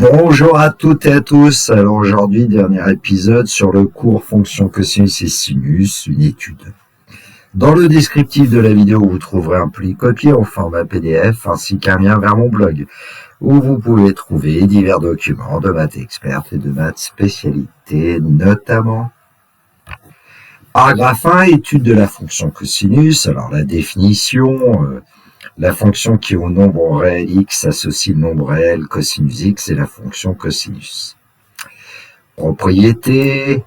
Bonjour à toutes et à tous. Alors aujourd'hui, dernier épisode sur le cours fonction cosinus et sinus, une étude. Dans le descriptif de la vidéo, vous trouverez un polycopier au format PDF ainsi qu'un lien vers mon blog où vous pouvez trouver divers documents de maths experte et de maths spécialité, notamment paragraphe 1, étude de la fonction cosinus. Alors la définition, la fonction qui au nombre réel x associe le nombre réel cosinus x et la fonction cosinus. Propriété.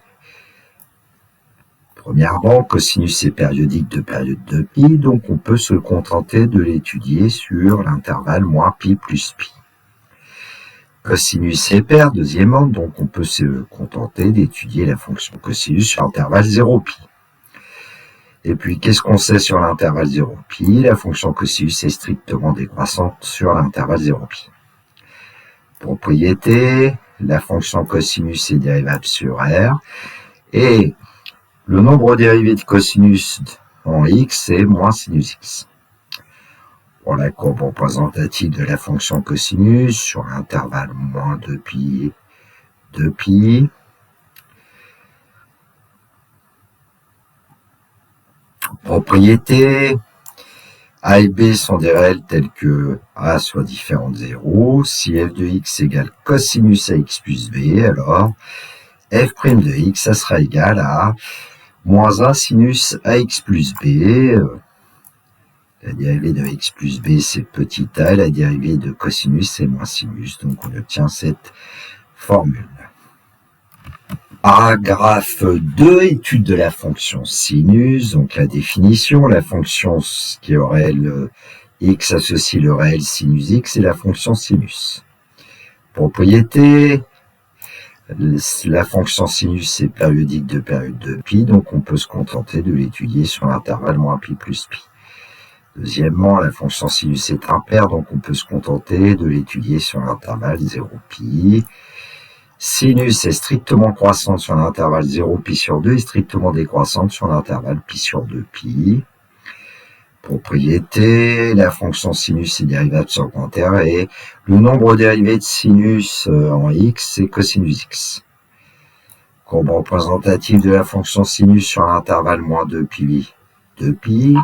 Premièrement, cosinus est périodique de période de pi, donc on peut se contenter de l'étudier sur l'intervalle moins pi plus pi. Cosinus est pair, deuxièmement, donc on peut se contenter d'étudier la fonction cosinus sur l'intervalle 0pi. Et puis, qu'est-ce qu'on sait sur l'intervalle 0pi? La fonction cosinus est strictement décroissante sur l'intervalle 0pi. Propriété, la fonction cosinus est dérivable sur R, et le nombre dérivé de cosinus en x est moins sinus x. Pour la courbe représentative de la fonction cosinus sur l'intervalle moins 2pi, 2pi, propriété, A et B sont des réels tels que A soit différent de 0. Si f de x égale cosinus ax plus b, alors f' de x, ça sera égal à moins 1 sinus ax plus b. La dérivée de x plus b, c'est petit a, la dérivée de cosinus, c'est moins sinus. Donc on obtient cette formule. Paragraphe 2, étude de la fonction sinus, donc la définition, la fonction qui aurait le x associe le réel sinus x et la fonction sinus. Propriété, la fonction sinus est périodique de période de pi, donc on peut se contenter de l'étudier sur l'intervalle moins pi plus pi. Deuxièmement, la fonction sinus est impaire, donc on peut se contenter de l'étudier sur l'intervalle 0pi. Sinus est strictement croissante sur l'intervalle 0pi sur 2 et strictement décroissante sur l'intervalle pi sur 2pi. Propriété, la fonction sinus est dérivable sur grand R et le nombre dérivé de sinus en x, c'est cosinus x. Courbe représentative de la fonction sinus sur l'intervalle moins 2pi, 2pi.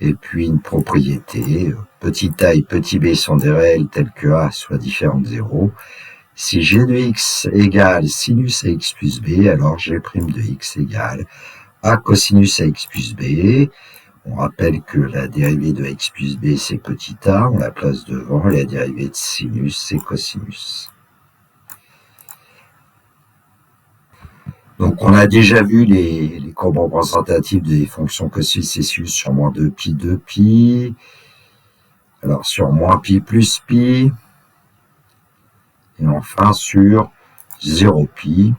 Et puis une propriété, petit a et petit b sont des réels tels que a soit différent de 0. Si g de x égale sinus ax plus b, alors g' de x égale a cosinus ax plus b. On rappelle que la dérivée de x plus b, c'est petit a, on la place devant, et la dérivée de sinus, c'est cosinus. Donc, on a déjà vu les courbes représentatives des fonctions cosinus et sinus sur moins 2pi, 2pi. Alors, sur moins pi plus pi. Et enfin, sur 0pi.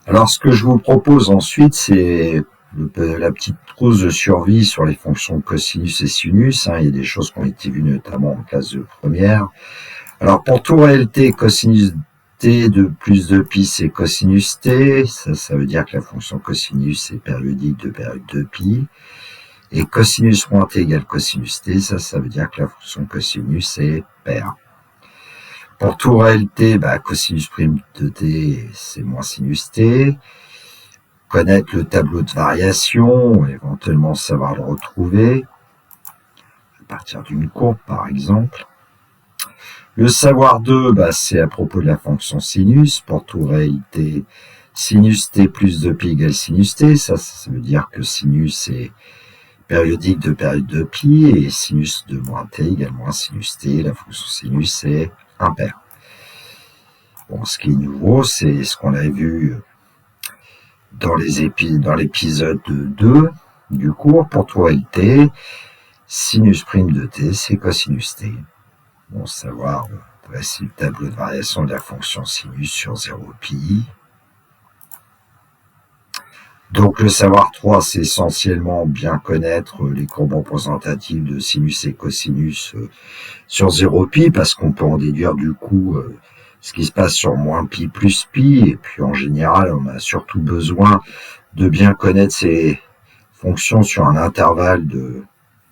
Alors, ce que je vous propose ensuite, c'est la petite trousse de survie sur les fonctions cosinus et sinus. Il y a des choses qui ont été vues notamment en classe de première. Alors, pour tout réel t, cosinus t de plus 2pi, c'est cosinus t. Ça veut dire que la fonction cosinus est périodique de période 2pi. Et cosinus moins t égale cosinus t, ça veut dire que la fonction cosinus est paire. Pour tout réel t, cosinus prime de t, c'est moins sinus t. Connaître le tableau de variation, éventuellement savoir le retrouver, à partir d'une courbe par exemple. Le savoir 2, c'est à propos de la fonction sinus. Pour tout réel t, sinus t plus 2pi égale sinus t. Ça veut dire que sinus est périodique de période de pi et sinus de moins t égale moins sinus t. La fonction sinus est impaire. Bon, ce qui est nouveau, c'est ce qu'on a vu dans l'épisode 2 du cours. Pour tout réel t, sinus prime de t, c'est cosinus t. Bon, savoir, voici le tableau de variation de la fonction sinus sur 0pi. Donc, le savoir 3, c'est essentiellement bien connaître les courbes représentatives de sinus et cosinus sur 0pi, parce qu'on peut en déduire du coup ce qui se passe sur moins pi plus pi, et puis en général, on a surtout besoin de bien connaître ces fonctions sur un intervalle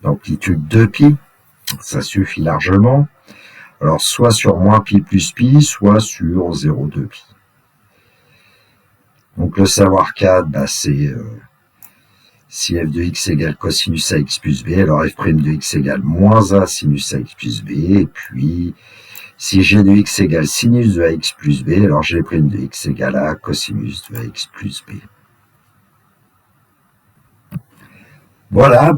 d'amplitude 2π, ça suffit largement. Alors, soit sur moins π plus π, soit sur 0,2π. Donc, le savoir 4, c'est si f de x égale cosinus ax plus b, alors f' de x égale moins a sinus ax plus b, et puis si g de x égale sinus de ax plus b, alors g' de x égale a cosinus de ax plus b. Voilà,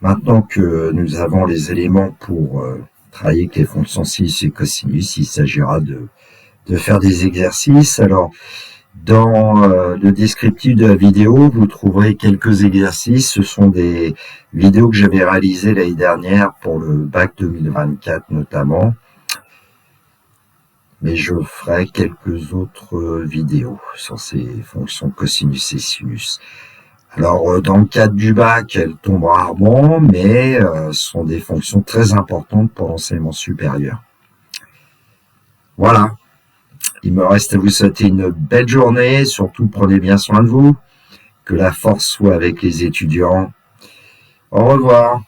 maintenant que nous avons les éléments pour travailler avec les fonctions sinus et cosinus, il s'agira de faire des exercices. Alors, dans le descriptif de la vidéo, vous trouverez quelques exercices. Ce sont des vidéos que j'avais réalisées l'année dernière pour le bac 2024 notamment. Mais je ferai quelques autres vidéos sur ces fonctions cosinus et sinus. Alors, dans le cadre du bac, elles tombent rarement, mais ce sont des fonctions très importantes pour l'enseignement supérieur. Voilà. Il me reste à vous souhaiter une belle journée. Surtout, prenez bien soin de vous. Que la force soit avec les étudiants. Au revoir.